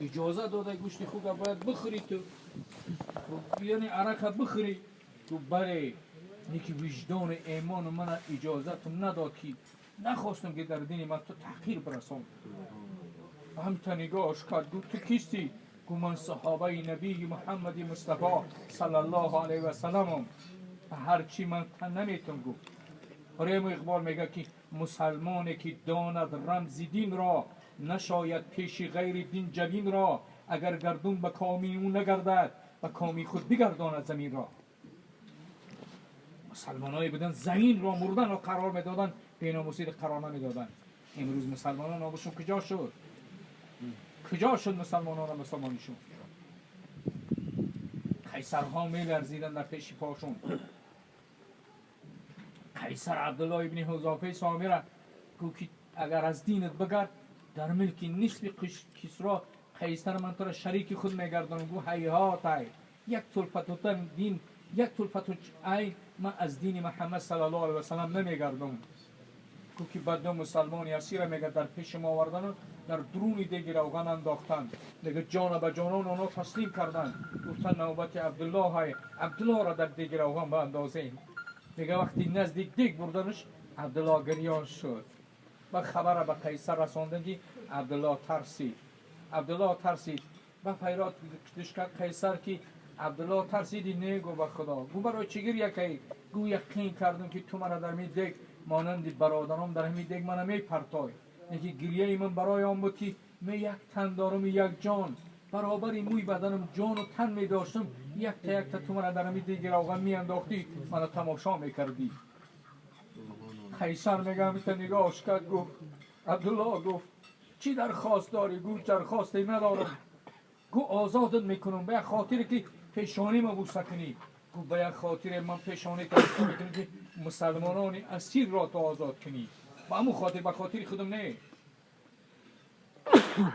اجازه داده گوشت خوب باید بخوری تو، یعنی عرق بخوری تو. بله نیکی وجدان ایمان من اجازه تو نداد که نخواستم که در دین من تو تحقیر برسان. همتا نگاهش کرد گفت تو کیستی؟ گفت من صحابه نبی محمد مصطفی صلی الله علیه و سلم. هرچی من تن نمیتونم گفت. ریم اقبال میگه که مسلمانی که داند رمز دین را، نشاید پیش غیر دین جبین را. اگر گردون به کامی او نگردد، به کامی خود بگرداند زمین را. مسلمانایی بودن زمین را مردن را قرار میدادن، بیناموسی را قرار نمیدادن. امروز مسلمانان نامشون کجا شد؟ کجا شد مسلمانان را مسلمانیشون؟ قیصرها میلرزیدن در پیش پاشون. قیصر عبدالله ابن حذافه سامی را گفت که اگر از دینت بگرد در ملک نصف کسرا قیصر من تو را شریک خود میگردانم. گفت هیهات ای یک طلفت دین، یک طلفت ای من از دین محمد صلی الله علیه و سلم نمیگردم. گفت که بعد مسلمانی اسیر میگه در پیش ما آوردن، در درونی دیگه روغن انداختن، دیگه جان به جانان اونا تسلیم کردن. گفتن نوبت عبدالله های، عبدالله را در دیگه روغن باندازیم. دیگه وقتی نزدیک دیگ بردنش عبدالله گریان شد و خبر به قیصر رساندن که عبدالله ترسید. عبدالله ترسید و پیرات کشش کرد قیصر که عبدالله ترسیدی؟ نه. گو به خدا. گو برای چی گریه کردی؟ گو یقین کردم که تو مرا در می دیگ مانند برادرام در می دیگ منو می پرتای. یکی گریه من برای آن بود که می یک تن دارم یک جان، برابری موی بدنم جان و تن می داشتم، یک تا تو مرا در می دیگ روغن می انداختی، منو تماشا می کردی. قیصر میگم تا نگاهش کرد گفت عبدالله گفت چی درخواست داری؟ گفت درخواستی ندارم. گفت آزادت میکنم به یک خاطر که پیشانی ما بوسه کنی. گفت به یک خاطر من پیشانی تا بوسه کنی که مسلمانان اسیر را تو آزاد کنی. با همون خاطر، به خاطر خودم نه.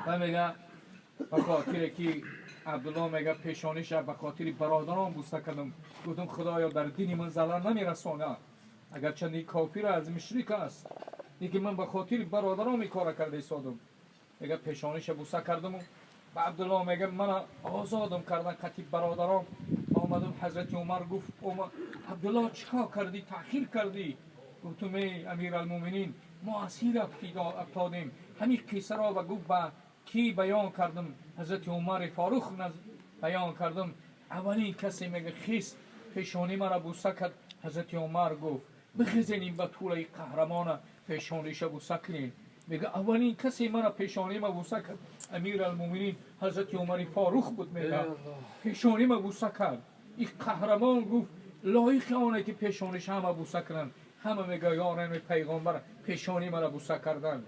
و میگه به خاطر که عبدالله میگه پیشانیش به خاطر برادران بوسه کردم. گفتم خدایا در دین من ضرر نمیرسانه، اگر چندی کافر از مشرک است، دیگه من به خاطر برادرام این کار کرده ایستادم. میگه پیشانیش بوسه کردم و به عبدالله میگه من آزادم کردن خطیب برادرام. آمدم حضرت عمر گفت عبدالله چیکار کردی؟ تأخیر کردی؟ گفتم ای امیر المومنین ما اسیر افتادیم. همین قصه را گفت به کی بیان کردم؟ حضرت عمر فاروق بیان کردم. اولین کسی میگه خیس پیشانی مرا بوسه کرد. حضرت عمر گفت بخزینیم به طول قهرمان پیشانیش بوسه کنیم. میگه اولین کسی مرا پیشانی ما بوسه کرد امیر المومنین حضرت عمر فاروق بود. میگه پیشانی ما بوسه کرد. این قهرمان گفت لایق آنه که پیشانیش همه بوسه کنن. همه میگه یاران پیغمبر پیشانی مرا بوسه کردن.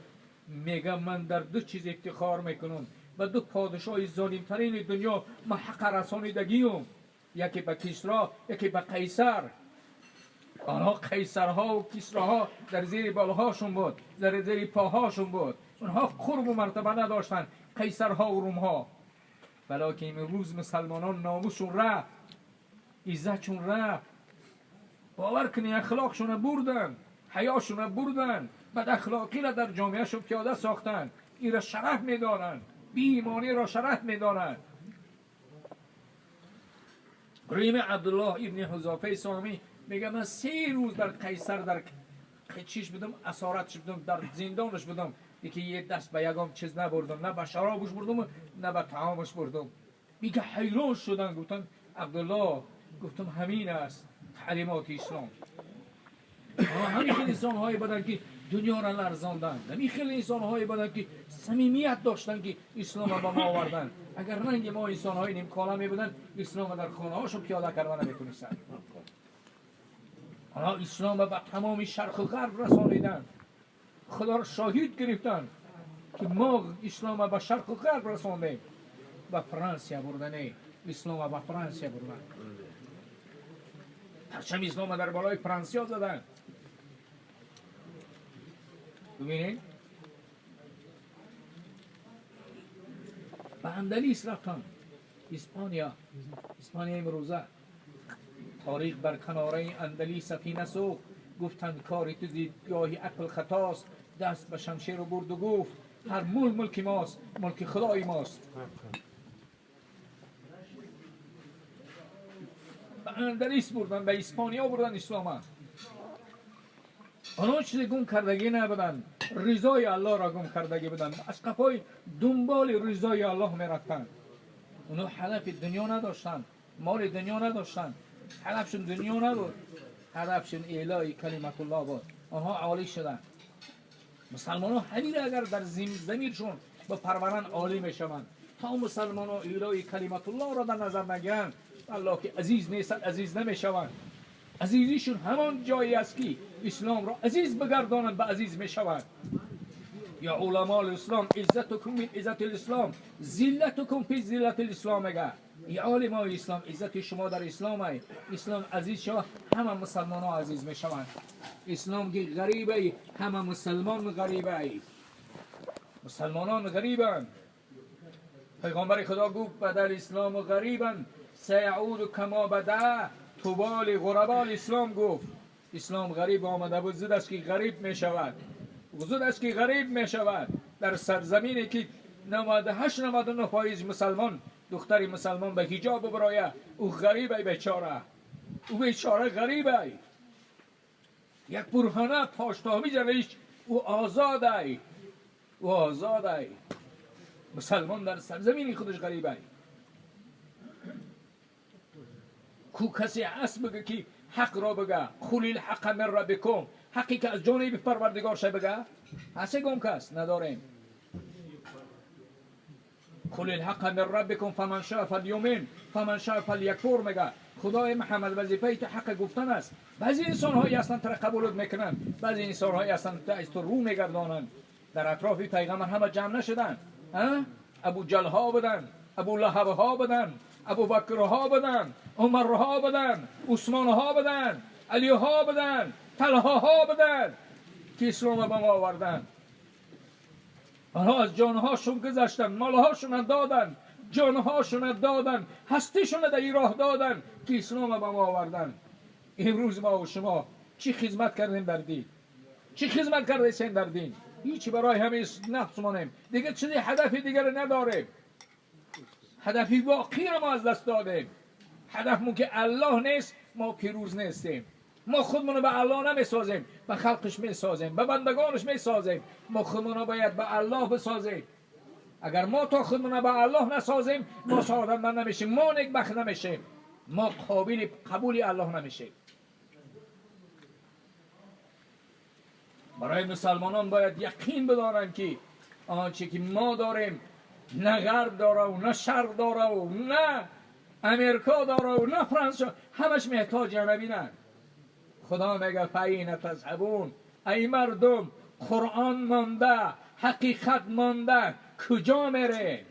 میگه من در دو چیز افتخار میکنم، به دو پادشاه ظالم ترین دنیا من حق رسانیدگیم، یکی به کسرا یکی به قیصر. آنها قیصرها و کسراها در زیر بالهاشون بود، در زیر پاهاشون بود. اونها قرب و مرتبه نداشتن، قیصرها و رومها. بلکه این روز مسلمانان ناموسشون رفت، عزتشون رفت. باور کنی اخلاقشون بردن، حیاشون بردن، بد اخلاقی را در جامعهشون پیاده ساختن. این را شرف میدانن، بی ایمانی را شرف میدانن. ریم عبدالله ابن حذافه سامی میگه من 3 روز در قیصر در چیش بودم، اسارتش بودم، در زندانش بودم. یکی یه دست به یکم چیز نبردم، نه به شرابش بردم نه به طعامش بردم. میگه حیران شدن، گفتن عبدالله، گفتم همین است تعلیمات اسلام. همین خیلی انسان هایی بودن که دنیا را لرزاندن، همین خیلی انسان هایی بودن که صمیمیت داشتن که اسلام را به ما آوردن. اگر رنگ ما انسان های نیم کالمی بودن، اسلام در خانه هاشون پیاده کردن نمیتونستن. حالا اسلام به تمام شرق و غرب رسانیدن. خدا را شاهد گرفتن که ما اسلام به شرق و غرب رساندیم. به فرانسه بردن، اسلام به فرانسه بردن. پرچم اسلام در بالای فرانسه زدن. ببینید به اندلیس رفتن، اسپانیا امروزه. تاریخ بر کناره اندلیس سفینه سوخت، گفتند کاری تو دیدگاهی عقل خطاست. دست به شمشیر برد و گفت هر ملک ماست، ملک خدای ماست. به اندلس بردن، به اسپانیا بردن اسلام. آنها چیزی گم کردگی نبودن، رضای الله را گم کردگی بودن، از قفای دنبال رضای الله می رفتن. اونها هدف دنیا نداشتن، مال دنیا نداشتن، هدفشون دنیا نبود، هدفشون اعلای کلمت الله بود. آنها عالی شدن. مسلمان ها همین اگر در ضمیرشون به پروران عالی می شوند، تا مسلمان ها اعلای کلمت الله را در نظر نگیرند، الله که عزیز نیست، عزیز نمی شوند. عزیزیشون همان جایی است که اسلام را عزیز بگردانند، به عزیز می شوند. یا علماء الاسلام عزتکم من عزت الاسلام، ذلتکم فی ذلت الاسلام. میگه ای علماء اسلام، عزت شما در اسلام است. اسلام عزیز شو، همه مسلمان ها عزیز می شوند. اسلام که غریب است، همه مسلمان غریب است. مسلمانان غریبند. پیغمبر خدا گفت بدل اسلام غریبند سیعود کما بدا. طوبال غربا اسلام گفت اسلام غریب آمده بود، زود است که غریب می شود، زود است که غریب می شود. در سرزمینی که 98-99% مسلمان، دختری مسلمان به حجاب برایه، او غریب ای بیچاره، او بیچاره غریب ای. یک برهنه پاشتامی جنیش، او آزاد ای، او آزاد ای. مسلمان در سرزمینی خودش غریب ای. کو کسی هست بگه که حق را بگه، قل الحق من ربکم، حقی که از جانب پروردگار شه بگه؟ هست گم کس نداریم. قل الحق من ربکم فمن شاء فلیؤمن فمن شاء فلیکفر. میگه خدای محمد وظیفه تو حق گفتن است. بعضی انسان هایی هستند تو قبول میکنن، بعضی انسان هایی هستند تو رو میگردانند. در اطراف پیغمبر همه جمع نشدن. ابو جهل ها بودن، ابو لهب ها بودن، ابو بکر ها بودن، عمر ها بودن، عثمان ها بودن، علی ها بودن، طلحه ها بودن که اسلام به ما آوردن. آنها از جانهاشون گذشتن، مالهاشون دادن، جانهاشون دادن، هستیشون در این راه دادن که اسلام به ما آوردن. امروز ما و شما چی خدمت کردیم در دین؟ چی خدمت کردیم در دین؟ هیچی برای همین نفس مانیم دیگه، چیزی هدف دیگر نداریم. هدفی واقعی را ما از دست دادیم. هدفمون که الله نیست، ما پیروز نیستیم. ما خودمون به الله نمیسازیم، به خلقش میسازیم، به بندگانش میسازیم. ما خودمون باید به الله بسازیم. اگر ما تا خودمون به الله نسازیم، ما سعادتمند نمیشیم، ما نیکبخت نمیشیم، ما قابل قبول الله نمیشیم. برای مسلمانان باید یقین بدارن که آنچه که ما داریم نه غرب داره و نه شرق داره و نه امریکا داره و نه فرانسه، همش محتاج نبینن. خدا میگه فین تذهبون، ای مردم قرآن مانده، حقیقت مانده، کجا میره؟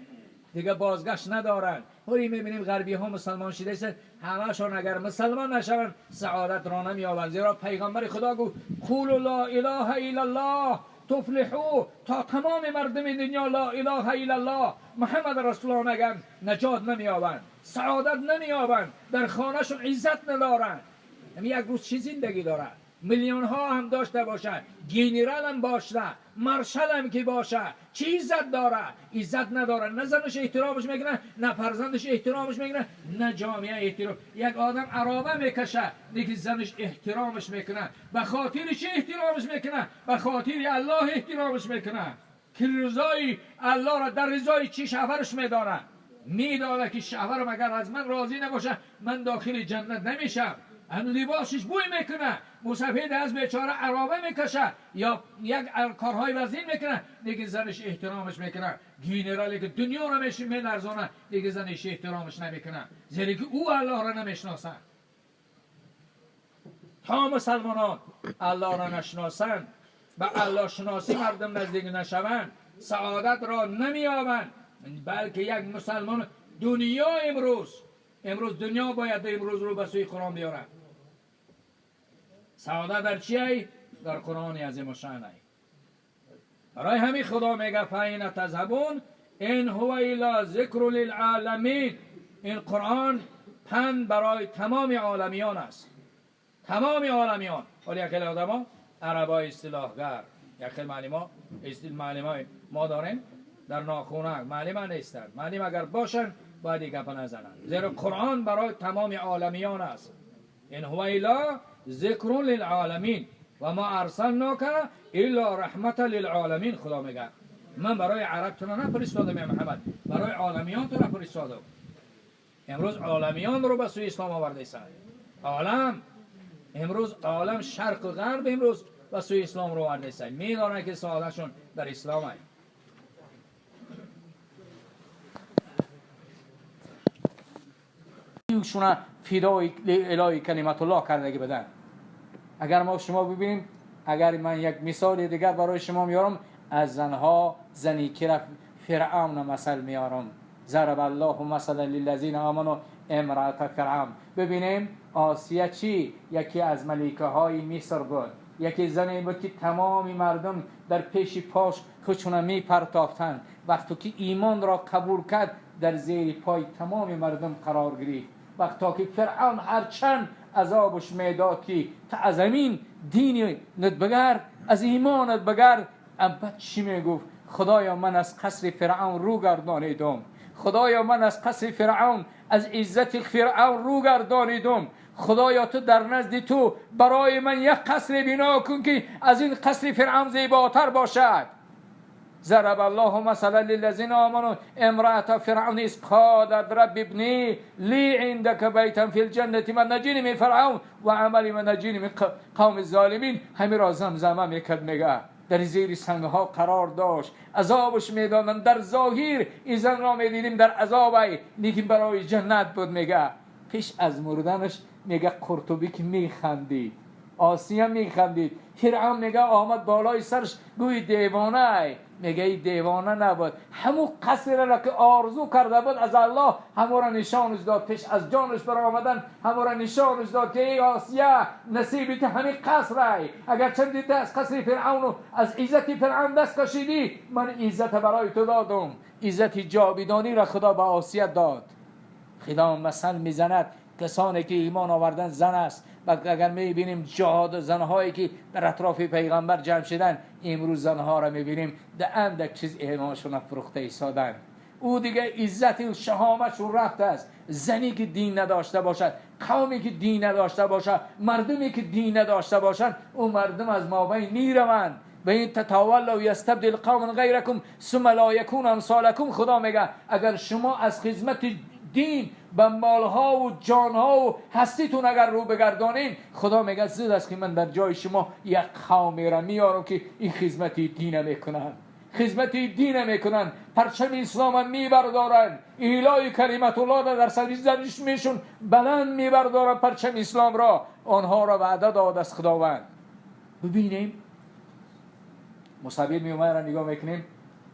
دیگه بازگشت ندارن. ولی میبینیم غربی ها مسلمان شده است، همشون اگر مسلمان نشون سعادت را نمیابند. زیرا پیغمبر خدا گفت قولوا لا اله الا الله تفلحوا. تا تمام مردم دنیا لا اله الا الله محمد رسول الله نگن، نجات نمیابند، سعادت نمیابند، در خانهشون عزت ندارن. یک روز چی زندگی داره؟ میلیون ها هم داشته باشه، گینرال هم باشه، مارشال هم که باشه، چی عزت داره؟ عزت نداره. نه زنش احترامش میکنه، نه فرزندش احترامش میکنه، نه جامعه احترام. یک آدم عرابه میکشه دیگه زنش احترامش میکنه. به خاطر چی احترامش میکنه؟ به خاطر الله احترامش میکنه که رضای الله را در رضای چی شوهرش میدانه. میدانه که شوهرم اگر از من راضی نباشه من داخل جنت نمیشم. هم لباسش بوی میکنه، مسافید از بیچاره عرابه میکشه یا یک کارهای وزین میکنه، دیگه زنش احترامش میکنه. گینرالی که دنیا رو میلرزانه دیگه زنش احترامش نمیکنه، زیرا که او الله را نمیشناسن. تا مسلمانان الله را نشناسن، به الله شناسی مردم نزدیک نشوند، سعادت را نمییابند. بلکه یک مسلمان دنیا امروز دنیا باید امروز رو به سوی قرآن بیارن. سعادت در چیه؟ در قرآن عظیم الشأن. برای همین خدا میگه فین تذهبون ان هو الا ذکر للعالمین. این قرآن پند برای تمام عالمیان است، تمام عالمیان. ولی یک خیلی آدم ها عربای اصطلاحگر، یک خیلی معلم ها ما داریم در ناخونک معلم نیستند. معلم اگر باشن باید گپ نزنند، زیرا قرآن برای تمام عالمیان است. این هو الا ذکر للعالمین و ما ارسلناک الا رحمت للعالمین. خدا میگه من برای عرب تو نفرستادم یا محمد، برای عالمیان تو نفرستادم. امروز عالمیان رو به سوی اسلام آورده است. عالم امروز، عالم شرق و غرب امروز به سوی اسلام رو آورده است. میدونن که سعادتشون در اسلام است. ایشون فدای الهی کلمت الله کردگی بدن. اگر ما شما ببینیم، اگر من یک مثال دیگر برای شما میارم، از زنها زنی که فرعون مثل میارم. ضرب الله مثلا للذین آمنوا امرأة فرعون. ببینیم آسیه چی؟ یکی از ملکه های مصر بود. یکی زنی بود که تمامی مردم در پیش پاش خودشون می پرتافتند. وقتی که ایمان را قبول کرد در زیر پای تمامی مردم قرار گرفت. وقتی که فرعون هرچند عذابش میداد که تا از زمین دینی ندبگر، از ایمانت بگر، بعد چی میگفت؟ خدایا من از قصر فرعون رو گردانیدم. خدایا من از قصر فرعون، از عزت فرعون رو گردانیدم. خدایا تو در نزد تو برای من یک قصر بنا کن که از این قصر فرعون زیباتر باشد. ضرب الله مثلا للذین آمنوا امرأة فرعون اذ قالت رب ابنی لی عندك بیتا فی الجنة ونجنی من فرعون و عملی ونجنی من قوم الظالمین. همین را زمزمه میکرد، میگه در زیر سنگها قرار داشت، عذابش میدادن. در ظاهر این زن را میدیدیم در عذابی، لیکن برای جنت بود. میگه پیش از مردنش میگه قرطبی که میخندید، آسیه میخندید. فرعون میگه آمد بالای سرش گوی دیوانه. میگه ای دیوانه نبود، همون قصر را که آرزو کرده بود از الله همون را نشانش داد. پیش از جانش بر آمدن همون را نشانش داد که ای آسیه نصیبت همین قصر. اگر چندی از قصر فرعون و از عزت فرعون دست کشیدی، من عزت برای تو دادم. عزت جاویدانی را خدا به آسیه داد. خدا مثل میزند کسانی که ایمان آوردن زن است. اگر میبینیم جهاد زنهایی که در اطراف پیغمبر جمع شدن، امروز زنها را میبینیم در اندک چیز ایمانشون فروخته ایستادن. او دیگه عزت و شهامتشون رفته است. زنی که دین نداشته باشد، قومی که دین نداشته باشد، مردمی که دین نداشته باشند، اون مردم از مابین میروند. و این تتولوا یستبدل قوما غیرکم ثم لا یکون امثالکم. خدا میگه اگر شما از خدمت دین به مالها و جانها و هستیتون اگر رو بگردانین، خدا میگه زود است که من در جای شما یک قومی را میارم که این خدمت دین میکنن، خدمت دین میکنن، پرچم اسلام میبردارن، الهی کلمت الله را در سرزمینشون بلند میبردارن، پرچم اسلام را. آنها را وعده داد از خداوند. ببینیم مصعب بن عمیر را نگاه میکنیم،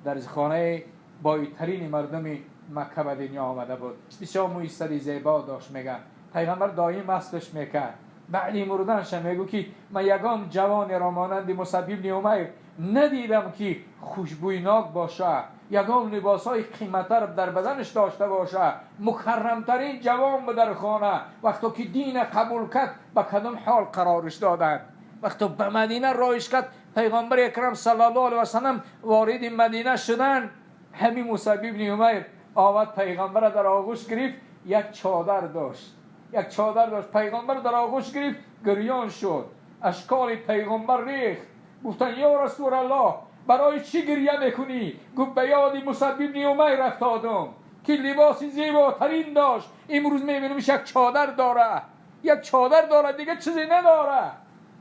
در خانه بایترین مردم مکه به دنیا آمده بود. بسیار مویستری زیبا داشت. میگه پیغمبر دائم مستش میکرد. بعدی مردنش میگو که من یگام جوان را مانند مصعب بن عمیر ندیدم که خوشبویناک باشه، یگام لباسای قیمت‌تر در بدنش داشته باشه، مکرمترین جوان به در خانه. وقتی که دین قبول کرد به کدام حال قرارش دادن. وقتی به مدینه رایش کرد، پیغمبر اکرم صلی الله علیه و سلم وارد مدینه شدن، همین مصعب بن عمیر آمد پیغمبر در آغوش گرفت. یک چادر داشت، یک چادر داشت. پیغمبر در آغوش گرفت، گریان شد، اشکال پیغمبر ریخت. گفتن یا رسول الله برای چی گریه میکنی؟ گفت به یاد مصعب بن عمیر افتادم که لباس زیباترین داشت، امروز میبینم یک چادر داره، یک چادر داره، دیگه چیزی نداره.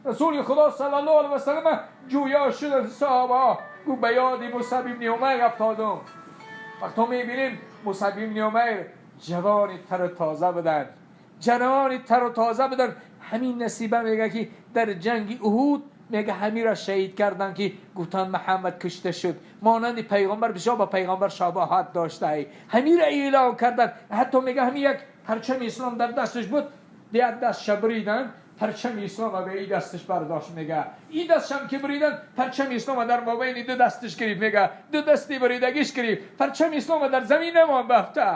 رسول خدا صلی الله علیه و سلم جویا شد صحابه، گفت به یاد مصعب بن عمیر افتادم. وقتی میبینیم مصعب بن عمیر جوانی تر و تازه بدن، جوانی تر و تازه بدن. همین نصیبه میگه که در جنگ احد میگه همین را شهید کردن که گفتن محمد کشته شد، مانند پیغمبر بسیار با پیغمبر شباهت داشته. همین را اعلام کردن. حتی میگه همین یک پرچم اسلام در دستش بود، دیگه دست شبریدن، پرچم اسلام به این دستش برداشت. میگه این دستشم که بریدن، پرچم اسلام در مابین دو دستش گرفت. میگه دو دستی بریدگیش گرفت، پرچم اسلام در زمین نمان بفته.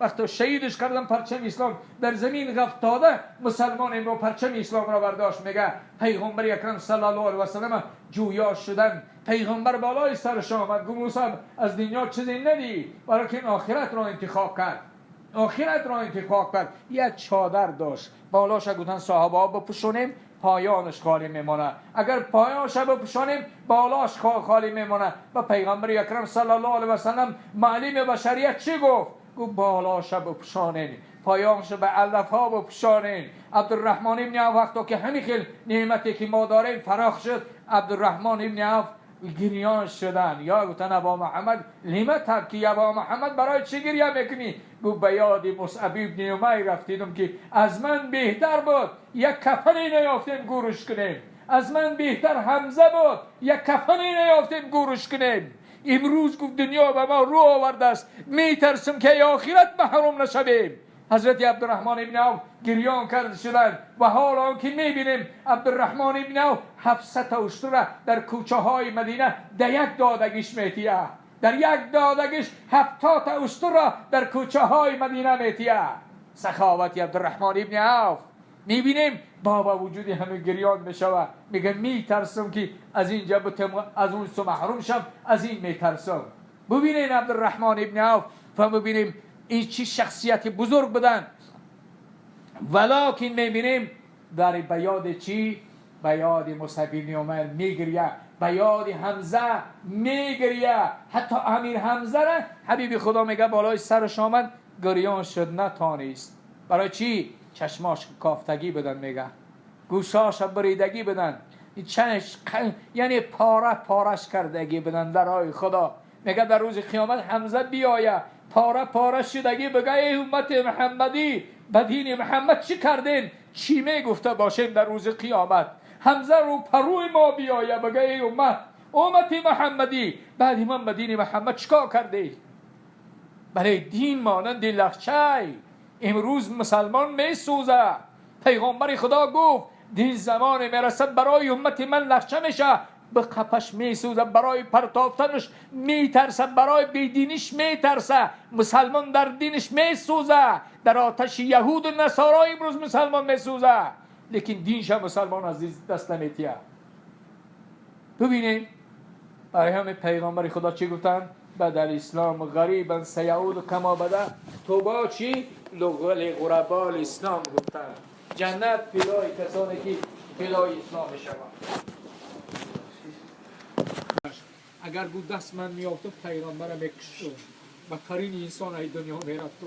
وقتی شهیدش کردن پرچم اسلام در زمین افتاده، مسلمان امرو پرچم اسلام را برداشت. میگه پیغمبر اکرم صلی الله علیه و سلم جویا شدن، پیغمبر بالای سرش آمد گفت موسی از دنیا چیزی ندی، برای که آخرت را انتخاب کرد. آخرت را انتخاب کرد. یک چادر داشت بالاش، گفتن صحابه ها بپوشونیم پایانش خالی میمونه، اگر پایانش بپوشونیم بالاش خالی میمونه. و پیغمبر اکرم صلی الله علیه و سلم معلم بشریت چی گفت؟ گفت بالاش بپوشانین، پایانش به علف ها بپوشانین. عبدالرحمن ابن عوف وقتی که همین خیل نعمتی که ما داریم فراخ شد، عبدالرحمن ابن عوف گریان شدن. یا گفتن ابا محمد لما تبکی، ابا محمد برای چی گریه میکنی؟ گفت به یاد مصعب ابن عمیر رفتیدم که از من بهتر بود یک کفنی نیافتیم گورش کنیم، از من بهتر حمزه بود یک کفنی نیافتیم گورش کنیم. امروز گفت دنیا به ما رو آورده است، میترسم که آخرت محروم نشویم. حضرت عبدالرحمن ابن عوف گریان کرده شدند و حالا که میبینیم عبدالرحمن ابن عوف 700 اشتر در کوچه های مدینه در یک دادگیش میتیه، در یک دادگیش 70 اشتر را در کوچه های مدینه میتیه. سخاوت عبدالرحمن ابن عوف میبینیم با وجود همه گریان میشوه، میگه میترسم که از این از اون سو محروم شم، از این میترسم. ببینین عبدالرحمن ابن عوف و ببینیم این چی شخصیت بزرگ بودن. ولکن میبینیم در بیاد چی؟ بیاد مصعب بن عمیر میگریه، بیاد حمزه میگریه. حتی امیر حمزه را حبیب خدا میگه بالای سرش آمد گریان شد نتانست. برای چی؟ چشماش کافتگی بدن، میگه گوشاش بریدگی بدن، یعنی پارش کردگی بدن در راه خدا. میگه در روز قیامت حمزه بیایه پاره شدگی بگه ای امت محمدی به دین محمد چی کردین؟ چی میگفته باشیم در روز قیامت؟ حمزه رو پروی ما بیایه بگه ای امت محمدی بعد من به دین محمد چیکار کردی؟ برای دین مانند لخچه امروز مسلمان میسوزه. پیغمبر خدا گفت دین زمان میرسد برای امت من لخچه میشه، به قفش میسوزه، برای پرتافتنش میترسه، برای بیدینیش میترسه. مسلمان در دینش میسوزه، در آتش یهود و نصارا امروز مسلمان میسوزه، لیکن دینش مسلمان از دست نمیتیه. ببینید برای همه پیغمبر خدا چی گفتن؟ بدل اسلام غریبا سیعود کما بده. توبا چی؟ لغربا الاسلام گفتن. جنت پیدای کسانی که پیدای اسلام شوند. اگر بود دست من میافتم پیغمبر میکشتم، بدترین انسان ای دنیا میرفتم.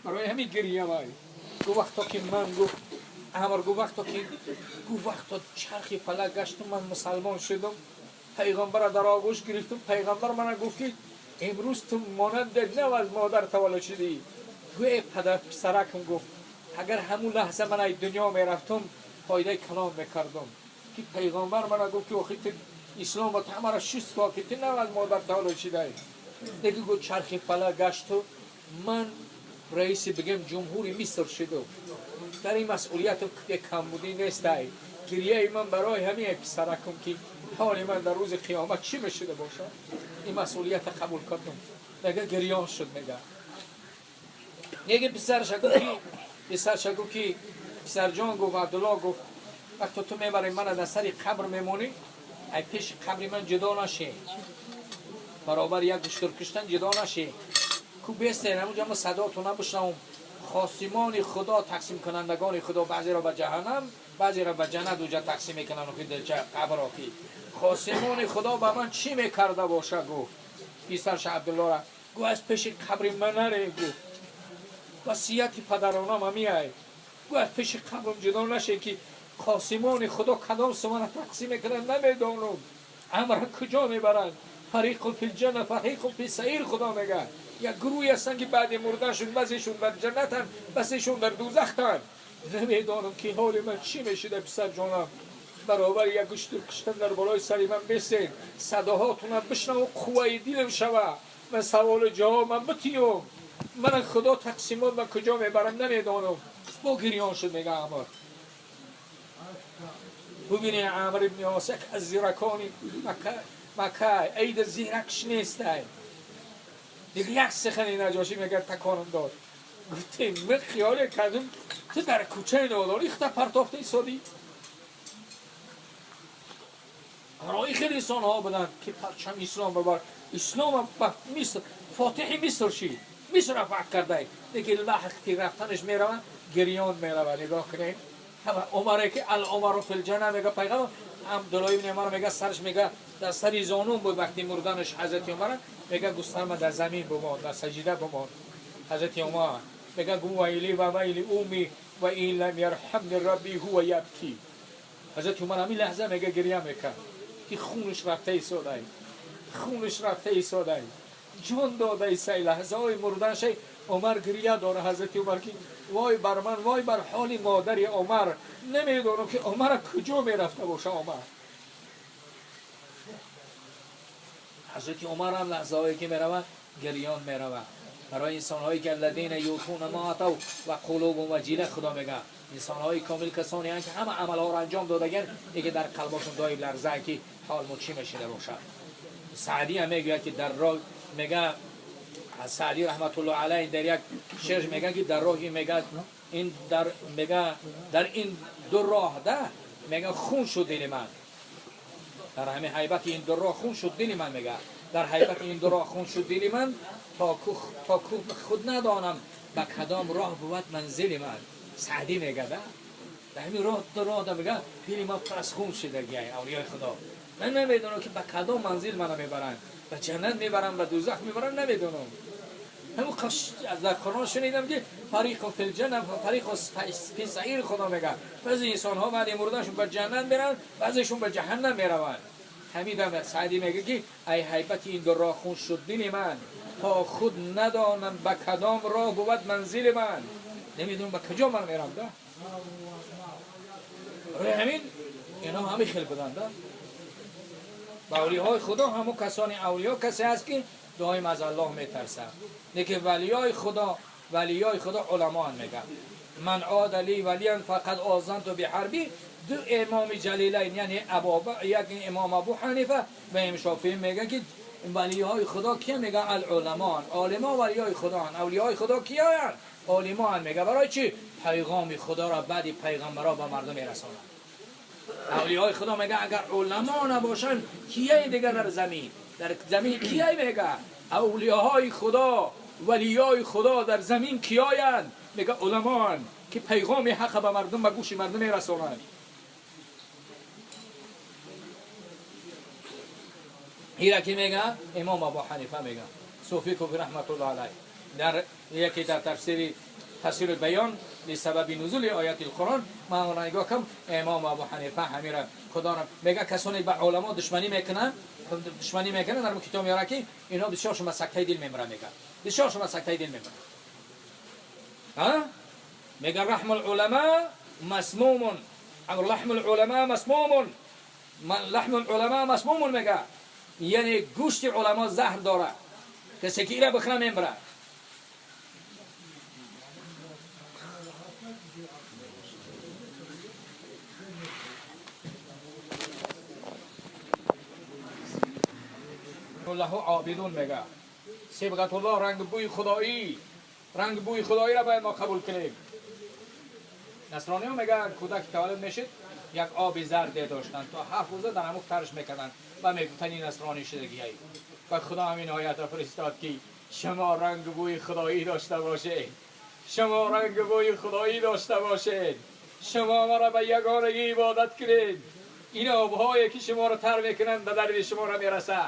برای همین گریه وای گو وقتا که من گفت امر گو وقتا چرخی فلک گشتم من مسلمان شدم، پیغمبر در آغوش گرفتم. پیغمبر من گفت که امروز تو مانند نو از مادر تولد شدی. گوی پدر پسرکم گفت اگر همون لحظه من ای دنیا میرفتم فایده کلام میکردم که پیغمبر من گفت که آخی اسلام و تمام 6 سال که تو نو از مادر تولد شده. دیگه گفت چرخی فلک گشت و من رئیس بگم جمهوری مصر شدم. در این مسئولیت کم بودی نیست. گریه من برای همین پسرکم که حال من در روز قیامت چی بشده باشه، این مسئولیت قبول کردم. دیگه گریان شد. میگه پسر شگو که پسر جان گفت عبدالله گفت وقتی تو میبری من در سر قبر میمونی ای پیش قبر من جدا نشی، برابر یک گشتر کشتن جدا نشی. کو بیسته همونجا ما صدا تو نبشنم خاصمان خدا تقسیم کنندگان خدا، بعضی را به جهنم بعضی را به جنت اوجا تقسیم میکنن و که قبر آفی خاصمان خدا به من چی میکرده باشه. گفت پسرش عبدالله را گفت از پیش قبر من نره، گفت وصیت پدرانم همیه، گفت از پیش قبرم جدا نشه که خاصمان خدا کدام سمان تقسیم میکنن نمیدانم، امر کجا میبرن، فریق فی الجنه فریق فی سعیر. خدا میگه یک گروهی هستن که بعد مردهشون بسیشون در جنتن بسیشون در دوزختن. نمیدانم که حال من چی میشده پسر جانم. برابر یک گشتر کشتن در بالای سری من بسید، صداهاتون بشنم و قوه دیلم شوه، من سوال جواب من بتیم، من خدا تقسیمات من کجا میبرم نمیدانم. با گریان شد. میگه عمر ببینی عمر ابن عاص از زیرکانی مکه عید زیرکش نیست. دیگه یک سخن نجاشی میگه تکانم داد. گفتیم من خیال کردم تو در کوچه ناداری خطا پرتافته ایستادی. برای خیلی انسان ها بودن که پرچم اسلام ببر. اسلام مصر فاتح مصر شید. مصر را فتح کرده. دیگه وقتی رفتنش میروه گریان میروه. نگاه کنید عمره که العمر فی الجنه میگه پیغمبر عبدالله ابن عمر میگه سرش میگه در سری زانون بود وقتی مردنش حضرت عمر میگه گسترم در زمین بمان در سجده بمان. حضرت عمر میگه ویلی و ویلی اومی و این لم یرحمنی ربی هو یبکی. حضرت عمر همین لحظه میگه گریه میکنه که خونش رفته ایستاده، خونش رفته ایستاده، جان داده ایسته. لحظه های مردنش عمر گریه داره. حضرت عمر که وای بر من، وای بر حال مادر عمر، نمیدونم که عمر کجا میرفته باشه. عمر حضرت عمر هم لحظه هایی که میروه گریان میروه. برای انسان هایی که الذین یؤتون ما آتوا و قلوبهم وجیله، خدا میگه انسان های کامل کسانی هستند که همه عمل ها را انجام دادگن دیگه در قلبشون دایم لرزه که حال ما چی میشینه باشه. سعدی هم میگه که در راه میگه سعدی رحمت الله علیه در یک شعر میگه که در راهی میگه این در میگه در این دو راه ده میگه خون شد دل من. در همه حیبت این دو راه خون شد دل من. میگه در حیبت این دو راه خون شد دل من تا خود ندانم به کدام راه بود منزل من. سعدی میگه در همین راه ده میگه دل من پر از خون شده گیاه اولیای خدا. من نمیدونم که به کدام منزل منو میبرن، به جنت میبرن به دوزخ میبرن، نمیدونم. همون در قرآن شنیدم که فریق فی الجنه و فریق فی السعیر. خدا میگه بعضی انسان ها بعد مردنشون به جنت میرن، بعضیشون به جهنم میروند. حمیدم سعدی میگه که ای حیبت این دو راه خون شد دل من تا خود ندانم به کدام راه بود منزل من. نمیدونم به کجا من میرم. ده روی همین اینا همه خیلی بدن. ده با اولیاء خدا همون کسانی اولیاء کسی هست که دائم از الله میترسن. لیکن ولیای خدا علما میگن من عاد لی ولیا فقد آذنت بحربی. دو امام جلیلین یعنی یک امام ابو حنیفه و امام شافعی میگن که ولیای خدا کی؟ میگن العلماء. عالما ولیای خدا. اولیای خدا کیان؟ عالما. میگه برای چی؟ پیغام خدا را بعد پیغمبرا به مردم میرسونن. اولیای خدا میگه اگر علما نباشن کیه دیگر در زمین کیه؟ میگه اولیای خدا ولیای خدا در زمین کیاین؟ میگه علما که پیغام حق به مردم به گوش مردم میرسونن. هیرا که میگه امام ابو حنیفه میگه صوفی کوفی رحمت الله علیه در یکی در تفسیر بیان لسبب نزول آیات القرآن ما نگاه کم امام ابو حنیفه همیرا خدا را میگه کسانی به علما دشمنی میکنن در کتاب میاره که اینا بسیار شما سکته دل میمرن. میگه بسیار شما سکته دل میمرن. میگه رحم العلماء مسموم. لحم العلماء مسموم. لحم العلماء مسموم میگه یعنی گوشت علما زهر داره. کسی که اینا بخوره میمره. الله عابدون میگه صبغت الله رنگ بوی خدایی را باید ما قبول کنیم. نصرانی ها میگن کودک تولد میشد یک آب زرد داشتن تا 7 روزه در همون ترش میکردن و میگفتن این نصرانی شدگی هایی. و خدا همین آیت را فرستاد که شما رنگ بوی خدایی داشته باشید. شما مرا به یگانگی عبادت کنید. این آبهایی که شما را تر میکنن به درد شما را میرسه.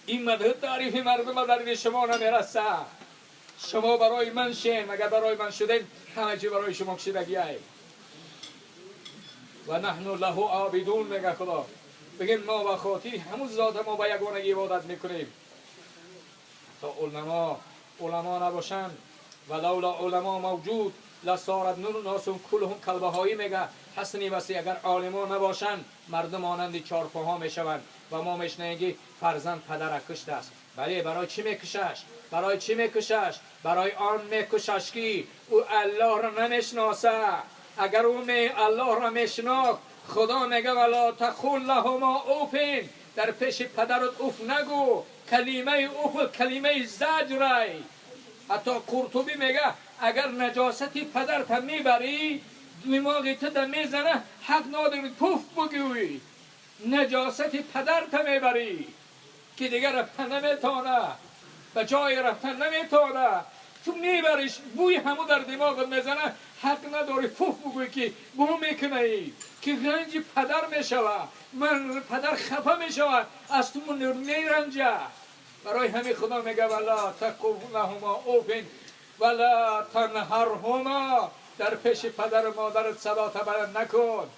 این مدح تعریف مردم به درد شما نمیرسه. شما برای من شین. مگر برای من شدین همه چی برای شما شدگی هایی. و نحن له عابدون میگه خدا. بگیم ما به خاطر همون ذات ما به یگانگی عبادت میکنیم. تا علما نباشن و لولا علما موجود لصارت الناس کلهم کالبهائم. میگه حسنی وسی اگر عالما نباشن مردم مانند چارپاها میشوند. و ما میشنیم فرزند پدر کشته است. بله برای چی میکشش؟ برای آن میکشش که او الله را نمیشناسه. اگر او الله را میشناخت خدا میگه ولا تقل لهما اوف. در پیش پدرت اوف نگو کلمه افق کلمه زجرای. حتی قرطبی میگه اگر نجاستی پدرت میبری دماغت در میزنه حق نداری پف بگوی نجاستی پدرت میبری که دیگر رفتن نمیتونه به جای رفتن نمیتونه تو میبریش بوی همو در دماغت میزنه حق نداری پف بگوی که بو میکنه ای که رنج پدر میشوه من پدر خفه میشوه از تو من میرنجه. برای همین خدا میگه ولا تقولهما اوفین ولا تنهرهما در پیش پدر و مادرت صدا بلند نکن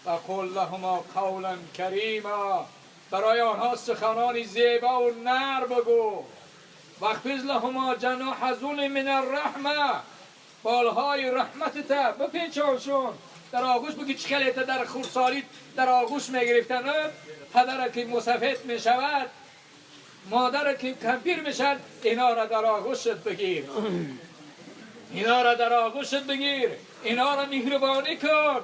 و قل لهما قولا کریما برای آنها سخنانی زیبا و نر بگو واخفض لهما جناح ذل من الرحمه بالهای رحمتت بپیچانشون در آغوش بگی چخلیت در خورسالی در آغوش میگرفتن پدر که مسافت میشود مادر که کمپیر میشد اینا را در آغوشت بگیر اینا را در آغوشت بگیر اینا را مهربانی کن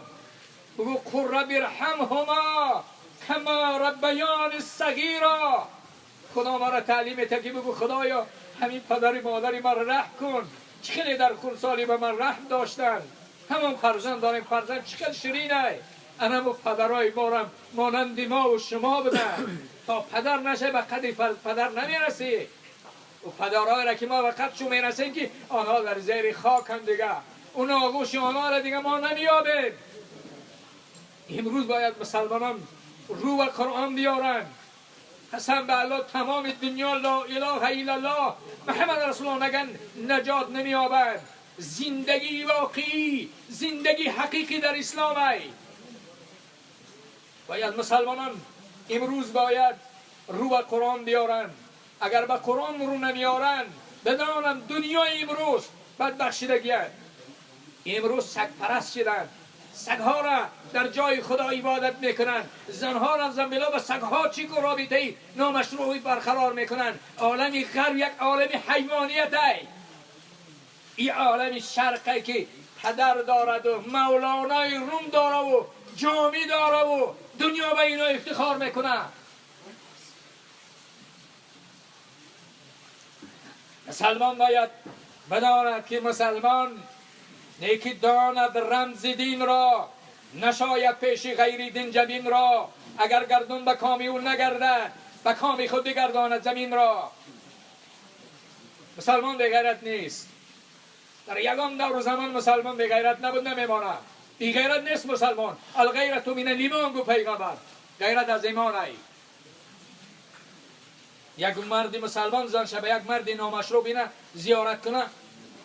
بگو قل رب ارحمهما کما ربیان صغیرا خدا ما را تعلیم میده که بگو خدایا همین پدر مادری ما را رحم کن چخیلی در خردسالی به من رحم داشتن همون فرزند داریم فرزند چقدر شیرینه انا و پدرای ما را مانند ما و شما بدن تا پدر نشه به قدر پدر نمیرسی و پدرهای را که ما به قدرشون میرسیم که آنها در زیر خاک هم دیگه اون آغوش آنها را دیگه ما نمیابیم. امروز باید مسلمانان رو و قرآن بیارن قسم به الله تمام دنیا لا اله الا الله محمد رسول الله نگن نجات نمیابند. زندگی واقعی زندگی حقیقی در اسلام ای باید مسلمانان امروز باید رو به قرآن بیارن. اگر به قرآن رو نمیارن بدانم دنیای امروز بدبخشیدگی امروز سگ پرست شدن سگها را در جای خدا عبادت میکنن زنها را زنبیلا به سگها چی که رابطه نامشروعی برقرار میکنن. عالم غرب یک عالم حیوانیت ای این عالم شرقی که پدر دارد و مولانای روم داره و جامی داره و دنیا به اینا افتخار میکنه. مسلمان باید بداند که مسلمان نیکی داند رمز دین را نشاید پیش غیر دین جبین را اگر گردون به کامی او نگرده به کامی خود بگرداند زمین را. مسلمان بغیرت نیست در یگان دور زمان مسلمان بغیرت نبود نمیماند بغیرت نیست مسلمان الغیرت من الایمان گو پیغمبر غیرت از ایمان ای یک مرد مسلمان زن شبه یک مرد نامشروع بینه زیارت کنه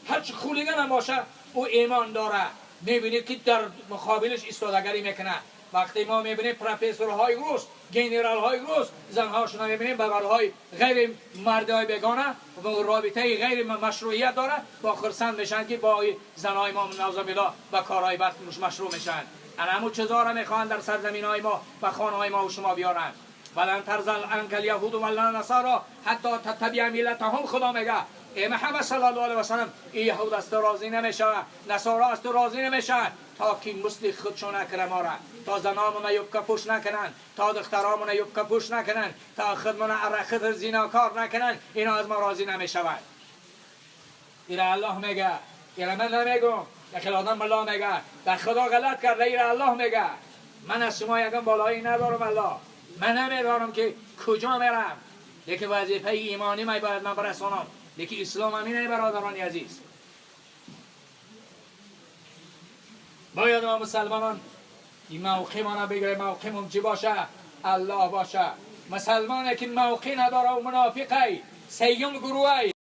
هرچی خولیگن هم باشه او ایمان داره میبینید که در مقابلش ایستادگری میکنه. وقتی ما میبینیم پروفسورهای روس گنرالهای روس زنهاشون میبینیم ببرهای غیر مردهای بگانه و رابطه غیر مشروعیت داره با خرسند میشن که با زنهای ما نازمیلا و کارهای بد مشروع میشن. انا همون چیزا را میخوان در سرزمین های ما و خانه های ما و شما بیارن. ولن ترزل عنک الیهود ولا نصارى حتی تتبع ملتهم. خدا میگه ای محمد صلی الله علیه و سلم این یهود از تو راضی نمیشه نصارا از تو راضی نمیشه تا که مثل خودشون نکنه ما را تا زنامون یبکه پوش نکنن تا دخترامون یبکه پوش نکنن تا خودمون خود زیناکار نکنن اینا از ما راضی نمیشوند. اینا الله میگه اینا من نمیگم داخل آدم الله میگه در خدا غلط کرده اینا الله میگه من از شما یکم بالایی ندارم الله من نمیدارم که کجا میرم لیکن وظیفه ایمانی من باید من برسانم لیکن اسلام همینه برادران عزیز. باید ما مسلمانان این موقع ما بگیره موقعمون چی باشه الله باشه. مسلمانه که موقع نداره و منافقه سیوم گروه